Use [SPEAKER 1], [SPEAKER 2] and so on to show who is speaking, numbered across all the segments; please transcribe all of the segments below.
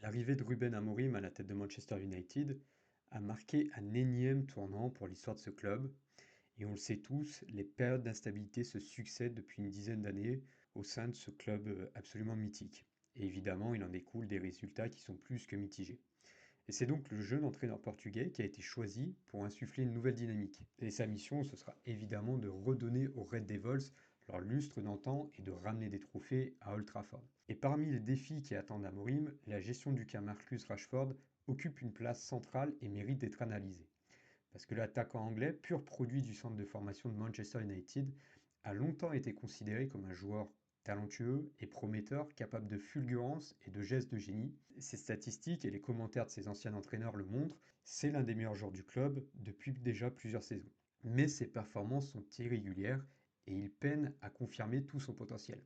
[SPEAKER 1] L'arrivée de Ruben Amorim à la tête de Manchester United a marqué un énième tournant pour l'histoire de ce club. Et on le sait tous, les périodes d'instabilité se succèdent depuis une dizaine d'années au sein de ce club absolument mythique. Et évidemment, il en découle des résultats qui sont plus que mitigés. Et c'est donc le jeune entraîneur portugais qui a été choisi pour insuffler une nouvelle dynamique. Et sa mission, ce sera évidemment de redonner aux Red Devils leur lustre d'antan et de ramener des trophées à Old Trafford. Et parmi les défis qui attendent Amorim, la gestion du cas Marcus Rashford occupe une place centrale et mérite d'être analysée. Parce que l'attaquant anglais, pur produit du centre de formation de Manchester United, a longtemps été considéré comme un joueur talentueux et prometteur, capable de fulgurance et de gestes de génie. Ses statistiques et les commentaires de ses anciens entraîneurs le montrent, c'est l'un des meilleurs joueurs du club depuis déjà plusieurs saisons. Mais ses performances sont irrégulières et il peine à confirmer tout son potentiel.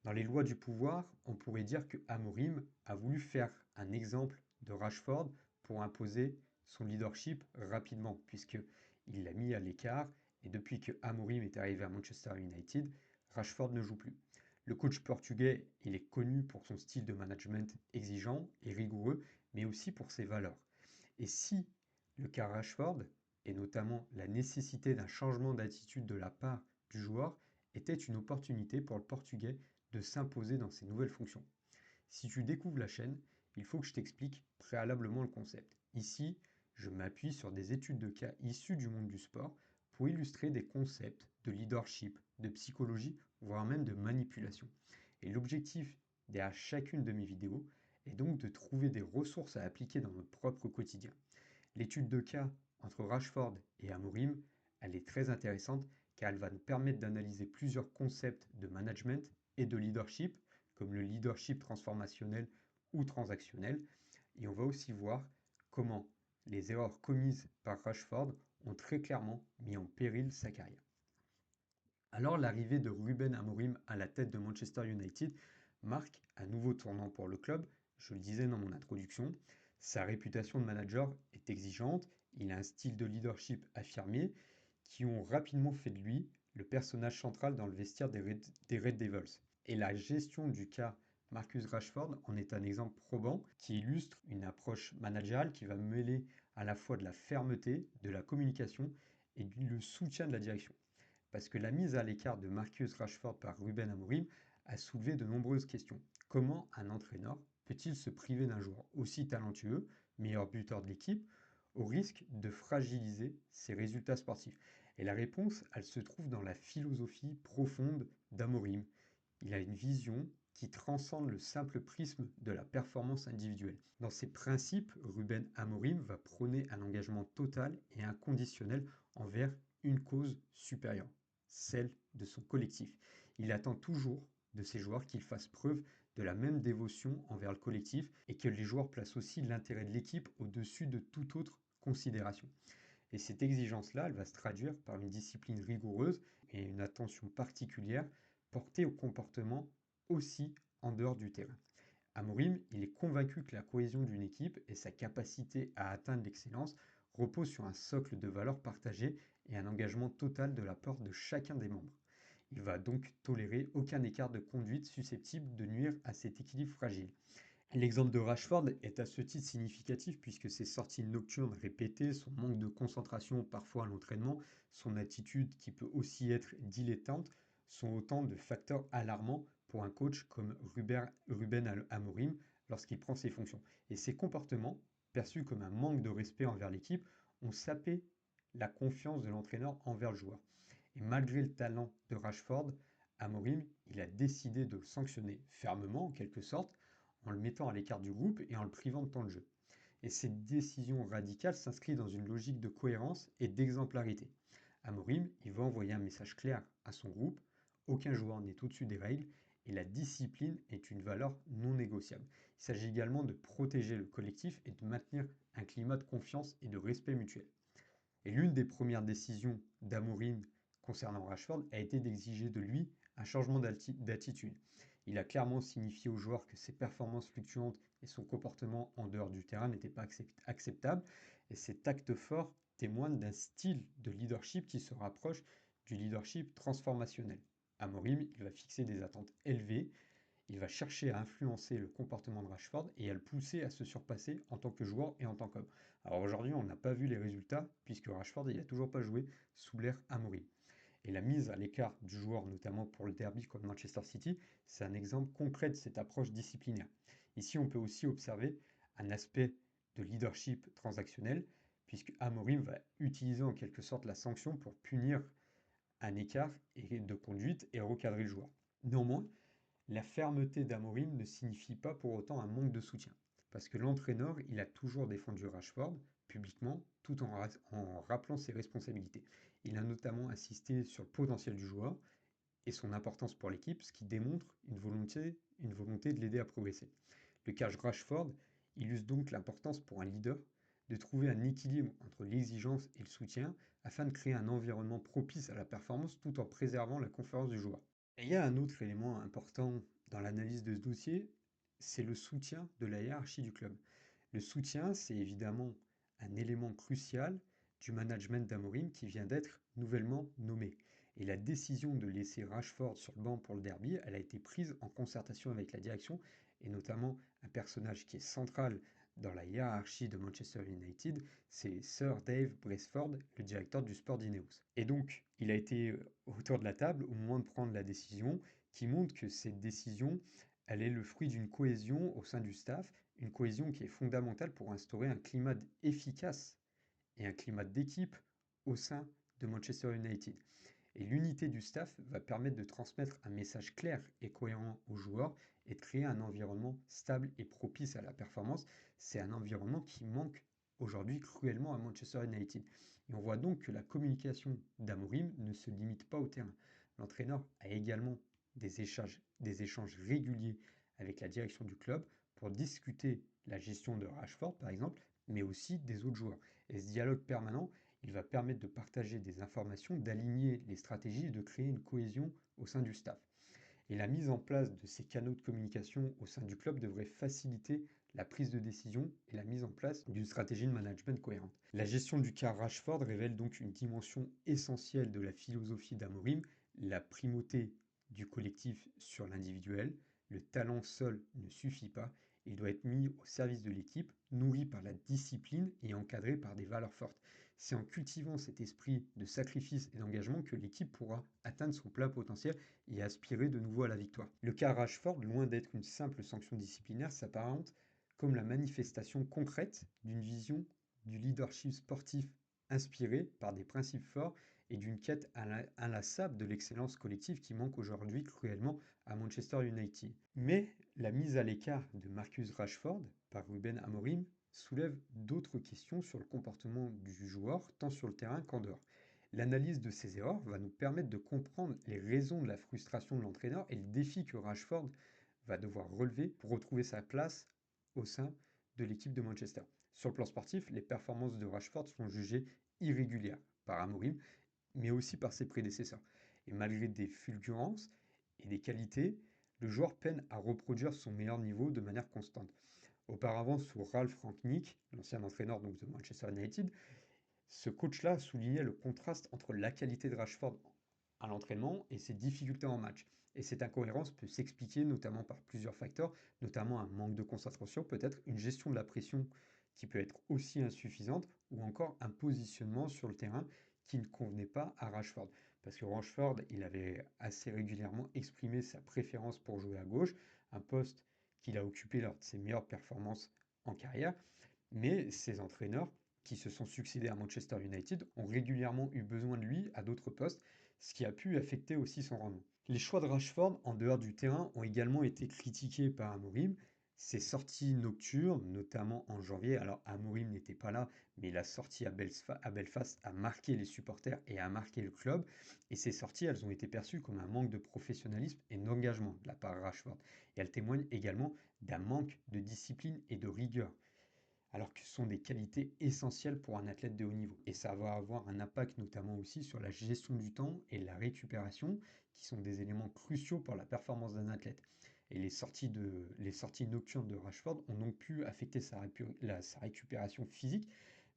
[SPEAKER 1] Dans les lois du pouvoir, on pourrait dire que Amorim a voulu faire un exemple de Rashford pour imposer son leadership rapidement, puisqu'il l'a mis à l'écart, et depuis que Amorim est arrivé à Manchester United, Rashford ne joue plus. Le coach portugais, il est connu pour son style de management exigeant et rigoureux, mais aussi pour ses valeurs. Et si le cas Rashford, et notamment la nécessité d'un changement d'attitude de la part du joueur, était une opportunité pour le portugais de s'imposer dans ses nouvelles fonctions. Si tu découvres la chaîne, il faut que je t'explique préalablement le concept. Ici, je m'appuie sur des études de cas issues du monde du sport pour illustrer des concepts de leadership, de psychologie, voire même de manipulation. Et l'objectif derrière chacune de mes vidéos est donc de trouver des ressources à appliquer dans notre propre quotidien. L'étude de cas entre Rashford et Amorim, elle est très intéressante car elle va nous permettre d'analyser plusieurs concepts de management et de leadership, comme le leadership transformationnel ou transactionnel. Et on va aussi voir comment les erreurs commises par Rashford ont très clairement mis en péril sa carrière. Alors l'arrivée de Ruben Amorim à la tête de Manchester United marque un nouveau tournant pour le club, je le disais dans mon introduction. Sa réputation de manager est exigeante, il a un style de leadership affirmé qui ont rapidement fait de lui le personnage central dans le vestiaire des Red Devils. Et la gestion du cas Marcus Rashford en est un exemple probant qui illustre une approche managériale qui va mêler à la fois de la fermeté, de la communication et le soutien de la direction. Parce que la mise à l'écart de Marcus Rashford par Ruben Amorim a soulevé de nombreuses questions. Comment un entraîneur peut-il se priver d'un joueur aussi talentueux, meilleur buteur de l'équipe, au risque de fragiliser ses résultats sportifs? Et la réponse, elle se trouve dans la philosophie profonde d'Amorim. Il a une vision qui transcende le simple prisme de la performance individuelle. Dans ses principes, Ruben Amorim va prôner un engagement total et inconditionnel envers une cause supérieure, celle de son collectif. Il attend toujours de ses joueurs qu'ils fassent preuve de la même dévotion envers le collectif et que les joueurs placent aussi l'intérêt de l'équipe au-dessus de toute autre considération. Et cette exigence-là, elle va se traduire par une discipline rigoureuse et une attention particulière portée au comportement aussi en dehors du terrain. Amorim, il est convaincu que la cohésion d'une équipe et sa capacité à atteindre l'excellence reposent sur un socle de valeurs partagées et un engagement total de la part de chacun des membres. Il va donc tolérer aucun écart de conduite susceptible de nuire à cet équilibre fragile. L'exemple de Rashford est à ce titre significatif puisque ses sorties nocturnes répétées, son manque de concentration parfois à l'entraînement, son attitude qui peut aussi être dilettante sont autant de facteurs alarmants pour un coach comme Ruben Amorim lorsqu'il prend ses fonctions. Et ces comportements, perçus comme un manque de respect envers l'équipe, ont sapé la confiance de l'entraîneur envers le joueur. Et malgré le talent de Rashford, Amorim, il a décidé de le sanctionner fermement en quelque sorte en le mettant à l'écart du groupe et en le privant de temps de jeu. Et cette décision radicale s'inscrit dans une logique de cohérence et d'exemplarité. Amorim, il veut envoyer un message clair à son groupe, aucun joueur n'est au-dessus des règles et la discipline est une valeur non négociable. Il s'agit également de protéger le collectif et de maintenir un climat de confiance et de respect mutuel. Et l'une des premières décisions d'Amorim concernant Rashford a été d'exiger de lui un changement d'attitude. Il a clairement signifié aux joueurs que ses performances fluctuantes et son comportement en dehors du terrain n'étaient pas acceptables. Et cet acte fort témoigne d'un style de leadership qui se rapproche du leadership transformationnel. Amorim, il va fixer des attentes élevées il va chercher à influencer le comportement de Rashford et à le pousser à se surpasser en tant que joueur et en tant qu'homme. Alors aujourd'hui, on n'a pas vu les résultats puisque Rashford il n'a toujours pas joué sous l'ère Amorim. Et la mise à l'écart du joueur, notamment pour le derby comme Manchester City, c'est un exemple concret de cette approche disciplinaire. Ici, on peut aussi observer un aspect de leadership transactionnel, puisque Amorim va utiliser en quelque sorte la sanction pour punir un écart de conduite et recadrer le joueur. Néanmoins, la fermeté d'Amorim ne signifie pas pour autant un manque de soutien, parce que l'entraîneur, il a toujours défendu Rashford publiquement, tout en rappelant ses responsabilités. Il a notamment insisté sur le potentiel du joueur et son importance pour l'équipe, ce qui démontre une volonté de l'aider à progresser. Le cas Rashford illustre donc l'importance pour un leader de trouver un équilibre entre l'exigence et le soutien afin de créer un environnement propice à la performance tout en préservant la confiance du joueur. Et il y a un autre élément important dans l'analyse de ce dossier, c'est le soutien de la hiérarchie du club. Le soutien, c'est évidemment un élément crucial du management d'Amorim qui vient d'être nouvellement nommé. Et la décision de laisser Rashford sur le banc pour le derby, elle a été prise en concertation avec la direction et notamment un personnage qui est central dans la hiérarchie de Manchester United, c'est Sir Dave Brailsford, le directeur du Sport d'Ineos. Et donc, il a été autour de la table au moment de prendre la décision, qui montre que cette décision, elle est le fruit d'une cohésion au sein du staff, une cohésion qui est fondamentale pour instaurer un climat efficace et un climat d'équipe au sein de Manchester United. Et l'unité du staff va permettre de transmettre un message clair et cohérent aux joueurs et de créer un environnement stable et propice à la performance. C'est un environnement qui manque aujourd'hui cruellement à Manchester United. Et on voit donc que la communication d'Amorim ne se limite pas au terrain. L'entraîneur a également des échanges réguliers avec la direction du club pour discuter la gestion de Rashford, par exemple, mais aussi des autres joueurs. Et ce dialogue permanent, il va permettre de partager des informations, d'aligner les stratégies et de créer une cohésion au sein du staff. Et la mise en place de ces canaux de communication au sein du club devrait faciliter la prise de décision et la mise en place d'une stratégie de management cohérente. La gestion du cas Rashford révèle donc une dimension essentielle de la philosophie d'Amorim, la primauté du collectif sur l'individuel. Le talent seul ne suffit pas, il doit être mis au service de l'équipe, nourri par la discipline et encadré par des valeurs fortes. C'est en cultivant cet esprit de sacrifice et d'engagement que l'équipe pourra atteindre son plein potentiel et aspirer de nouveau à la victoire. Le cas Rashford, loin d'être une simple sanction disciplinaire, s'apparente comme la manifestation concrète d'une vision du leadership sportif inspiré par des principes forts et d'une quête inlassable de l'excellence collective qui manque aujourd'hui cruellement à Manchester United. Mais la mise à l'écart de Marcus Rashford par Ruben Amorim soulève d'autres questions sur le comportement du joueur, tant sur le terrain qu'en dehors. L'analyse de ces erreurs va nous permettre de comprendre les raisons de la frustration de l'entraîneur et le défi que Rashford va devoir relever pour retrouver sa place au sein de l'équipe de Manchester. Sur le plan sportif, les performances de Rashford sont jugées irrégulières par Amorim, mais aussi par ses prédécesseurs. Et malgré des fulgurances et des qualités, le joueur peine à reproduire son meilleur niveau de manière constante. Auparavant, sous Ralph Rangnick, l'ancien entraîneur donc de Manchester United, ce coach-là soulignait le contraste entre la qualité de Rashford à l'entraînement et ses difficultés en match. Et cette incohérence peut s'expliquer notamment par plusieurs facteurs, notamment un manque de concentration, peut-être une gestion de la pression qui peut être aussi insuffisante, ou encore un positionnement sur le terrain qui ne convenait pas à Rashford. Parce que Rashford, il avait assez régulièrement exprimé sa préférence pour jouer à gauche, un poste qu'il a occupé lors de ses meilleures performances en carrière, mais ses entraîneurs qui se sont succédés à Manchester United ont régulièrement eu besoin de lui à d'autres postes, ce qui a pu affecter aussi son rendement. Les choix de Rashford en dehors du terrain ont également été critiqués par Amorim. Ses sorties nocturnes, notamment en janvier, alors Amorim n'était pas là, mais la sortie à Belfast a marqué les supporters et a marqué le club. Et ces sorties, elles ont été perçues comme un manque de professionnalisme et d'engagement de la part de Rashford. Et elles témoignent également d'un manque de discipline et de rigueur alors que ce sont des qualités essentielles pour un athlète de haut niveau. Et ça va avoir un impact notamment aussi sur la gestion du temps et la récupération, qui sont des éléments cruciaux pour la performance d'un athlète. Et les sorties nocturnes de Rashford ont donc pu affecter sa récupération physique,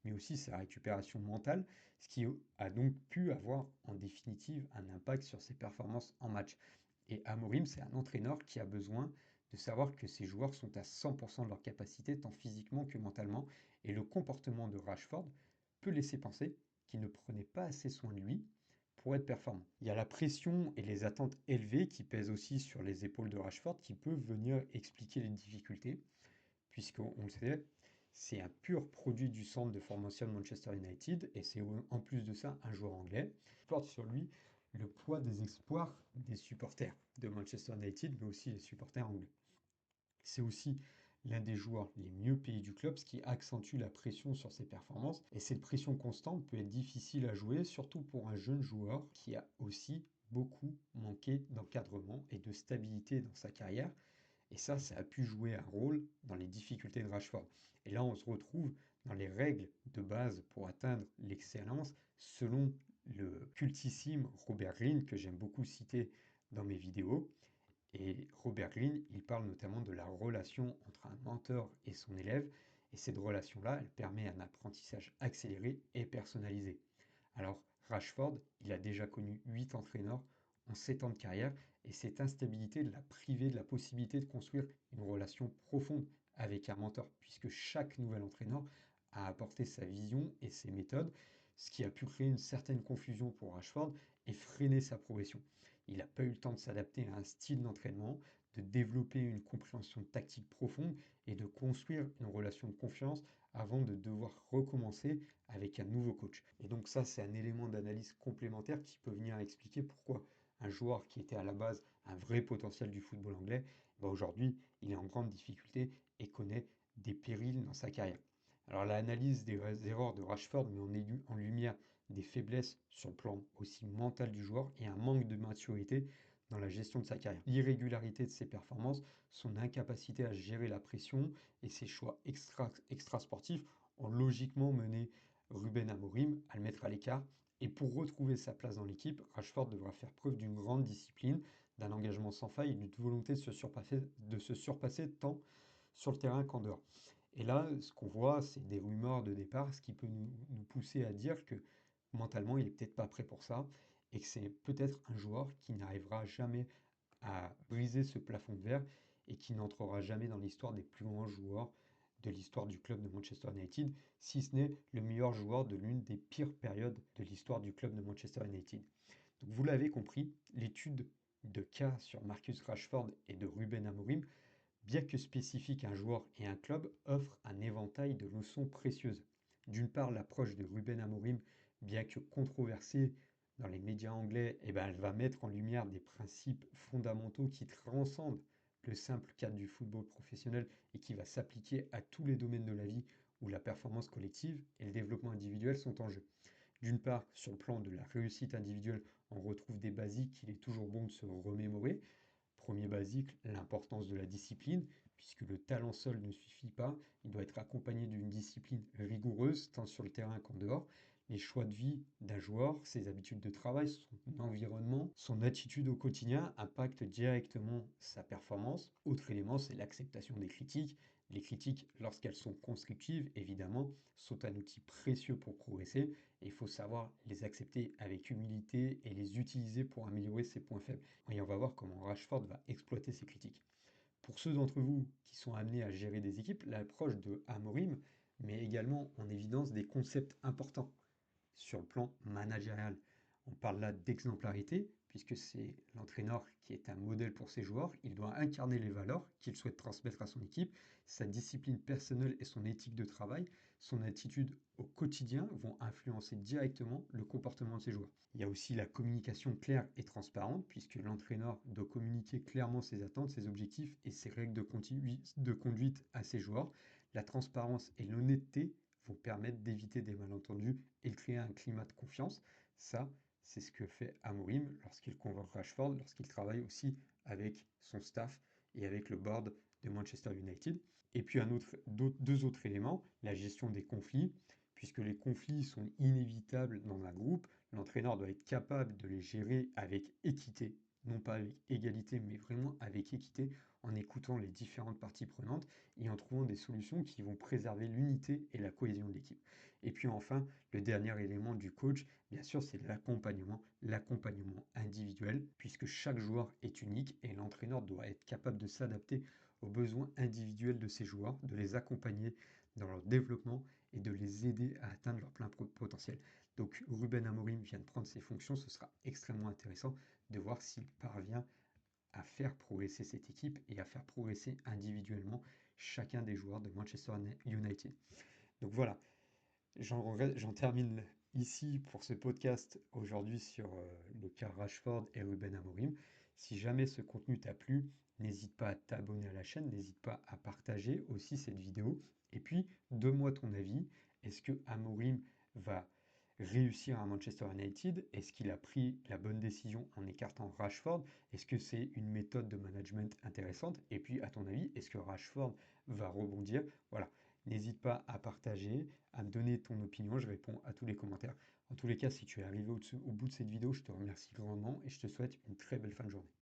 [SPEAKER 1] mais aussi sa récupération mentale, ce qui a donc pu avoir en définitive un impact sur ses performances en match. Et Amorim, c'est un entraîneur qui a besoin de savoir que ses joueurs sont à 100% de leur capacité, tant physiquement que mentalement. Et le comportement de Rashford peut laisser penser qu'il ne prenait pas assez soin de lui pour être performant. Il y a la pression et les attentes élevées qui pèsent aussi sur les épaules de Rashford qui peuvent venir expliquer les difficultés, puisqu'on le sait, c'est un pur produit du centre de formation de Manchester United et c'est en plus de ça un joueur anglais. Il porte sur lui le poids des espoirs des supporters de Manchester United, mais aussi les supporters anglais. C'est aussi l'un des joueurs les mieux payés du club, ce qui accentue la pression sur ses performances. Et cette pression constante peut être difficile à jouer, surtout pour un jeune joueur qui a aussi beaucoup manqué d'encadrement et de stabilité dans sa carrière. Et ça a pu jouer un rôle dans les difficultés de Rashford. Et là, on se retrouve dans les règles de base pour atteindre l'excellence, selon le cultissime Robert Greene, que j'aime beaucoup citer dans mes vidéos. Et Robert Greene, il parle notamment de la relation entre un mentor et son élève. Et cette relation-là, elle permet un apprentissage accéléré et personnalisé. Alors, Rashford, il a déjà connu 8 entraîneurs en 7 ans de carrière et cette instabilité l'a privé de la possibilité de construire une relation profonde avec un mentor, puisque chaque nouvel entraîneur a apporté sa vision et ses méthodes, ce qui a pu créer une certaine confusion pour Rashford et freiner sa progression. Il n'a pas eu le temps de s'adapter à un style d'entraînement, de développer une compréhension tactique profonde et de construire une relation de confiance avant de devoir recommencer avec un nouveau coach. Et donc ça, c'est un élément d'analyse complémentaire qui peut venir expliquer pourquoi un joueur qui était à la base un vrai potentiel du football anglais, aujourd'hui, il est en grande difficulté et connaît des périls dans sa carrière. Alors l'analyse des erreurs de Rashford met en lumière des faiblesses sur le plan aussi mental du joueur et un manque de maturité dans la gestion de sa carrière. L'irrégularité de ses performances, son incapacité à gérer la pression et ses choix extra-sportifs ont logiquement mené Ruben Amorim à le mettre à l'écart. Et pour retrouver sa place dans l'équipe, Rashford devra faire preuve d'une grande discipline, d'un engagement sans faille et d'une volonté de se surpasser tant sur le terrain qu'en dehors. Et là, ce qu'on voit, c'est des rumeurs de départ, ce qui peut nous pousser à dire que mentalement, il n'est peut-être pas prêt pour ça et que c'est peut-être un joueur qui n'arrivera jamais à briser ce plafond de verre et qui n'entrera jamais dans l'histoire des plus grands joueurs de l'histoire du club de Manchester United, si ce n'est le meilleur joueur de l'une des pires périodes de l'histoire du club de Manchester United. Donc vous l'avez compris, l'étude de cas sur Marcus Rashford et de Ruben Amorim, bien que spécifique à un joueur et un club, offre un éventail de leçons précieuses. D'une part, l'approche de Ruben Amorim, bien que controversée dans les médias anglais, elle va mettre en lumière des principes fondamentaux qui transcendent le simple cadre du football professionnel et qui va s'appliquer à tous les domaines de la vie où la performance collective et le développement individuel sont en jeu. D'une part, sur le plan de la réussite individuelle, on retrouve des basiques qu'il est toujours bon de se remémorer. Premier basique, l'importance de la discipline, puisque le talent seul ne suffit pas, il doit être accompagné d'une discipline rigoureuse, tant sur le terrain qu'en dehors. Les choix de vie d'un joueur, ses habitudes de travail, son environnement, son attitude au quotidien impactent directement sa performance. Autre élément, c'est l'acceptation des critiques. Les critiques, lorsqu'elles sont constructives, évidemment, sont un outil précieux pour progresser et il faut savoir les accepter avec humilité et les utiliser pour améliorer ses points faibles. Et on va voir comment Rashford va exploiter ces critiques. Pour ceux d'entre vous qui sont amenés à gérer des équipes, l'approche de Amorim met également en évidence des concepts importants sur le plan managérial. On parle là d'exemplarité, puisque c'est l'entraîneur qui est un modèle pour ses joueurs. Il doit incarner les valeurs qu'il souhaite transmettre à son équipe. Sa discipline personnelle et son éthique de travail, son attitude au quotidien vont influencer directement le comportement de ses joueurs. Il y a aussi la communication claire et transparente, puisque l'entraîneur doit communiquer clairement ses attentes, ses objectifs et ses règles de conduite à ses joueurs. La transparence et l'honnêteté vont permettre d'éviter des malentendus et de créer un climat de confiance. Ça, c'est ce que fait Amorim lorsqu'il convoque Rashford, lorsqu'il travaille aussi avec son staff et avec le board de Manchester United. Et puis deux autres éléments, la gestion des conflits, puisque les conflits sont inévitables dans un groupe, l'entraîneur doit être capable de les gérer avec équité non pas avec égalité, mais vraiment avec équité, en écoutant les différentes parties prenantes et en trouvant des solutions qui vont préserver l'unité et la cohésion de l'équipe. Et puis enfin, le dernier élément du coach, bien sûr, c'est l'accompagnement individuel, puisque chaque joueur est unique et l'entraîneur doit être capable de s'adapter aux besoins individuels de ses joueurs, de les accompagner dans leur développement et de les aider à atteindre leur plein potentiel. Donc Ruben Amorim vient de prendre ses fonctions, ce sera extrêmement intéressant de voir s'il parvient à faire progresser cette équipe et à faire progresser individuellement chacun des joueurs de Manchester United. Donc voilà, j'en termine ici pour ce podcast aujourd'hui sur le cas Rashford et Ruben Amorim. Si jamais ce contenu t'a plu, n'hésite pas à t'abonner à la chaîne, n'hésite pas à partager aussi cette vidéo. Et puis, donne-moi ton avis. Est-ce que Amorim va réussir à Manchester United? Est-ce qu'il a pris la bonne décision en écartant Rashford? Est-ce que c'est une méthode de management intéressante? Et puis, à ton avis, est-ce que Rashford va rebondir? Voilà. N'hésite pas à partager, à me donner ton opinion, je réponds à tous les commentaires. En tous les cas, si tu es arrivé au bout de cette vidéo, je te remercie grandement et je te souhaite une très belle fin de journée.